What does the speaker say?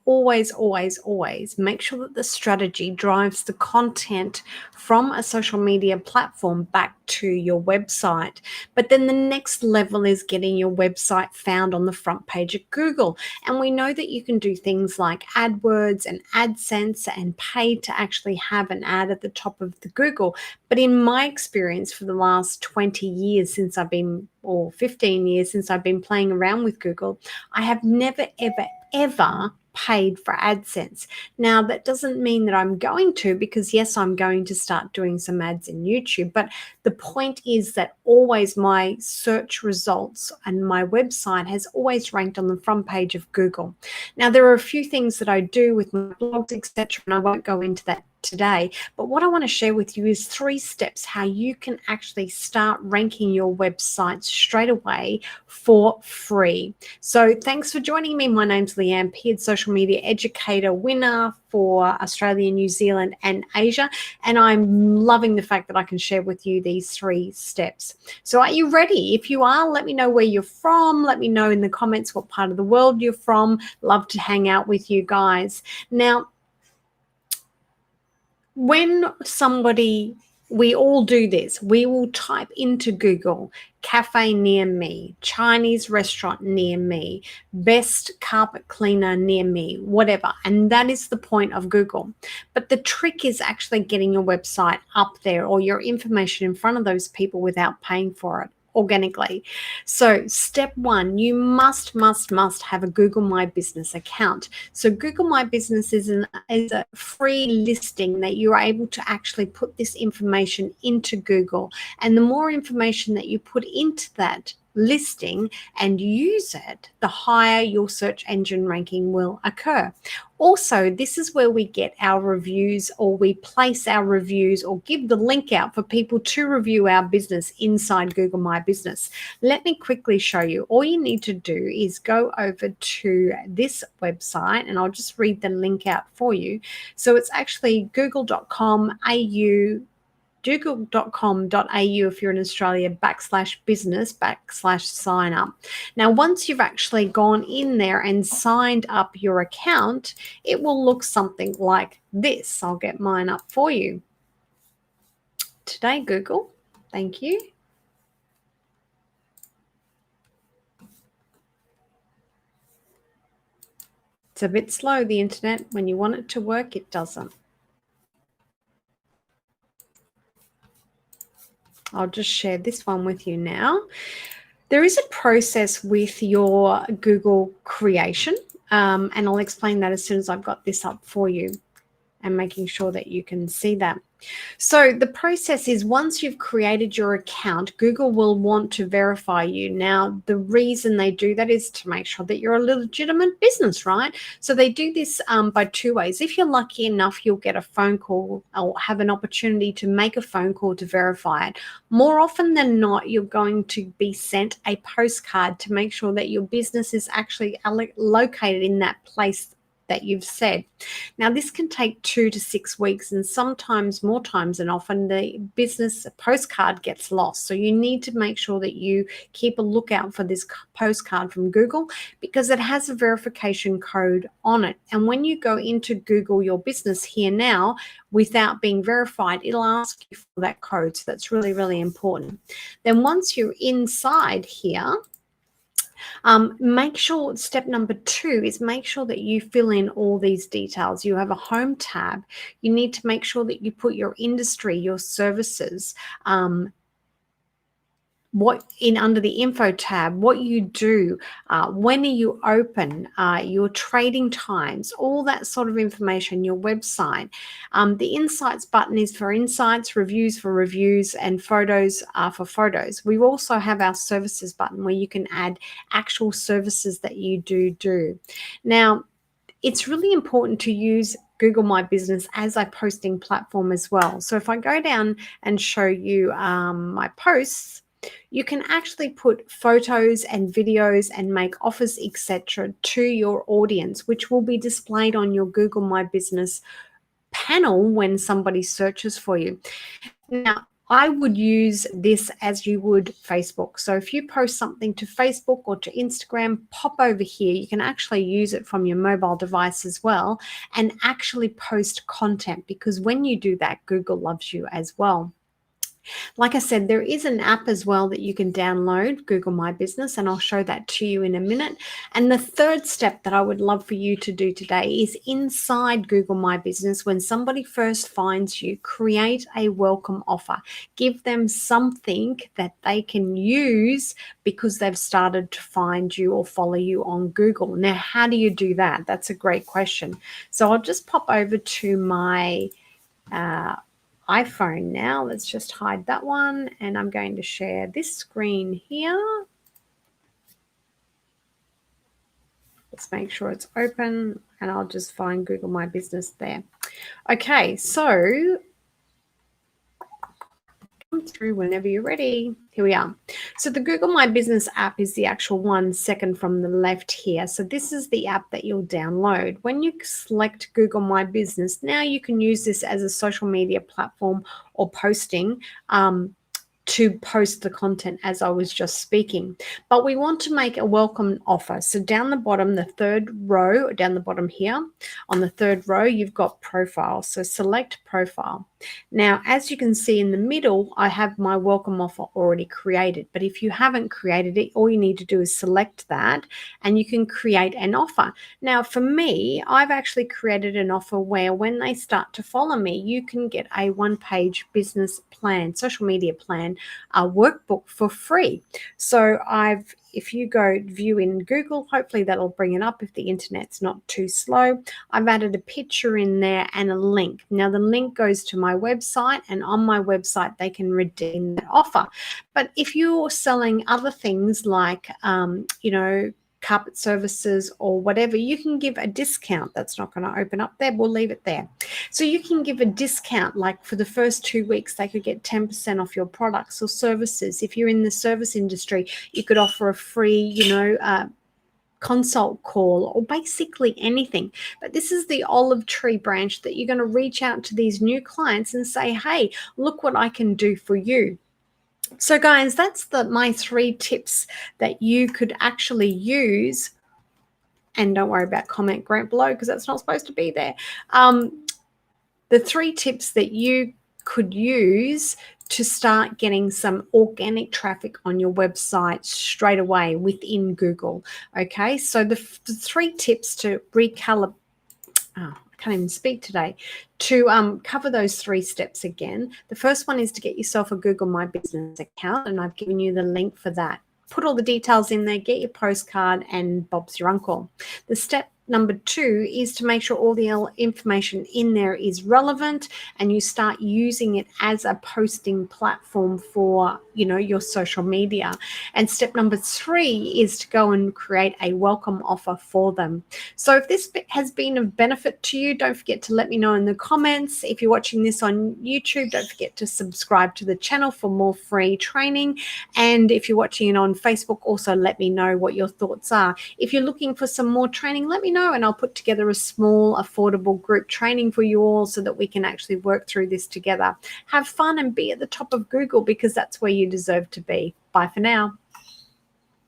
always, always, always make sure that the strategy drives the content from a social media platform back to your website. But then the next level is getting your website found on the front page of Google. And we know that you can do things like AdWords and AdSense and pay to actually have an ad at the top of the Google. But in my experience for the last 20 years since I've been, or 15 years since I've been playing around with Google, I have never, ever, ever paid for AdSense. Now, that doesn't mean that I'm going to, because yes, I'm going to start doing some ads in YouTube, but the point is that always my search results and my website has always ranked on the front page of Google. Now, there are a few things that I do with my blogs, etc., and I won't go into that today, but what I want to share with you is 3 steps how you can actually start ranking your website straight away for free. So thanks for joining me. My name's Leanne Pearce, social media educator, winner for Australia, New Zealand and Asia, and I'm loving the fact that I can share with you these 3 steps. So are you ready? If you are, let me know where you're from. Let me know in the comments what part of the world you're from. Love to hang out with you guys. Now, when we all do this, we will type into Google, cafe near me, Chinese restaurant near me, best carpet cleaner near me, whatever. And that is the point of Google. But the trick is actually getting your website up there or your information in front of those people without paying for it organically. So step 1, you must have a Google My Business account. So Google My Business is a free listing that you're able to actually put this information into Google. And the more information that you put into that listing and use it, the higher your search engine ranking will occur. Also, this is where we get our reviews, or we place our reviews or give the link out for people to review our business inside Google My Business. Let me quickly show you. All you need to do is go over to this website, and I'll just read the link out for you. So it's actually google.com.au if you're in Australia, /business/sign up. Now, once you've actually gone in there and signed up your account, it will look something like this. I'll get mine up for you. Today, Google, thank you. It's a bit slow, the internet. When you want it to work, it doesn't. I'll just share this one with you now. There is a process with your Google creation, and I'll explain that as soon as I've got this up for you and making sure that you can see that. So the process is, once you've created your account, Google will want to verify you. Now, the reason they do that is to make sure that you're a legitimate business, right? So they do this by 2 ways. If you're lucky enough, you'll get a phone call or have an opportunity to make a phone call to verify it. More often than not, you're going to be sent a postcard to make sure that your business is actually located in that place that you've said. Now, this can take 2 to 6 weeks, and sometimes more times than often the business postcard gets lost. So you need to make sure that you keep a lookout for this postcard from Google, because it has a verification code on it. And when you go into Google Your Business here now, without being verified, it'll ask you for that code. So that's really, really important. Then once you're inside here, make sure step number 2 is make sure that you fill in all these details. You have a home tab. You need to make sure that you put your industry, your services, under the info tab, what you do, when are you open, your trading times, all that sort of information, your website. The insights button is for insights, reviews for reviews, and photos for photos. We also have our services button where you can add actual services that you do. Now, it's really important to use Google My Business as a posting platform as well. So if I go down and show you my posts, you can actually put photos and videos and make offers, etc., to your audience, which will be displayed on your Google My Business panel when somebody searches for you. Now, I would use this as you would Facebook. So if you post something to Facebook or to Instagram, pop over here. You can actually use it from your mobile device as well and actually post content, because when you do that, Google loves you as well. Like I said, there is an app as well that you can download, Google My Business, and I'll show that to you in a minute. And the third step that I would love for you to do today is inside Google My Business, when somebody first finds you, create a welcome offer. Give them something that they can use because they've started to find you or follow you on Google. Now, how do you do that? That's a great question. So I'll just pop over to my iPhone now. Let's just hide that one, and I'm going to share this screen here. Let's make sure it's open, and I'll just find Google My Business there. Okay, so come through whenever you're ready. Here we are. So the Google My Business app is the actual one second from the left here. So this is the app that you'll download. When you select Google My Business, now you can use this as a social media platform or posting to post the content as I was just speaking. But we want to make a welcome offer. So down the bottom, the third row, down the bottom here, on the third row, you've got profile. So select profile. Now, as you can see in the middle, I have my welcome offer already created. But if you haven't created it, all you need to do is select that and you can create an offer. Now, for me, I've actually created an offer where when they start to follow me, you can get a one-page business plan, social media plan, a workbook for free. So if you go view in Google, hopefully that'll bring it up if the internet's not too slow. I've added a picture in there and a link. Now the link goes to my website, and on my website they can redeem that offer. But if you're selling other things like, carpet services or whatever, you can give a discount. That's not going to open up there. We'll leave it there. So you can give a discount, like for the first 2 weeks, they could get 10% off your products or services. If you're in the service industry, you could offer a free, consult call or basically anything. But this is the olive tree branch that you're going to reach out to these new clients and say, hey, look what I can do for you. So guys, that's my 3 tips that you could actually use. And don't worry about comment grant below because that's not supposed to be there. The 3 tips that you could use to start getting some organic traffic on your website straight away within Google. Okay, so the 3 tips to recalibrate. I can't even speak today, to cover those 3 steps again. The first one is to get yourself a Google My Business account, and I've given you the link for that. Put all the details in there, get your postcard, and Bob's your uncle. The step number 2 is to make sure all the information in there is relevant and you start using it as a posting platform for, your social media. And step number 3 is to go and create a welcome offer for them. So if this has been of benefit to you, don't forget to let me know in the comments. If you're watching this on YouTube, don't forget to subscribe to the channel for more free training. And if you're watching it on Facebook, also let me know what your thoughts are. If you're looking for some more training, let me know and I'll put together a small, affordable group training for you all so that we can actually work through this together. Have fun and be at the top of Google because that's where you deserve to be. Bye for now.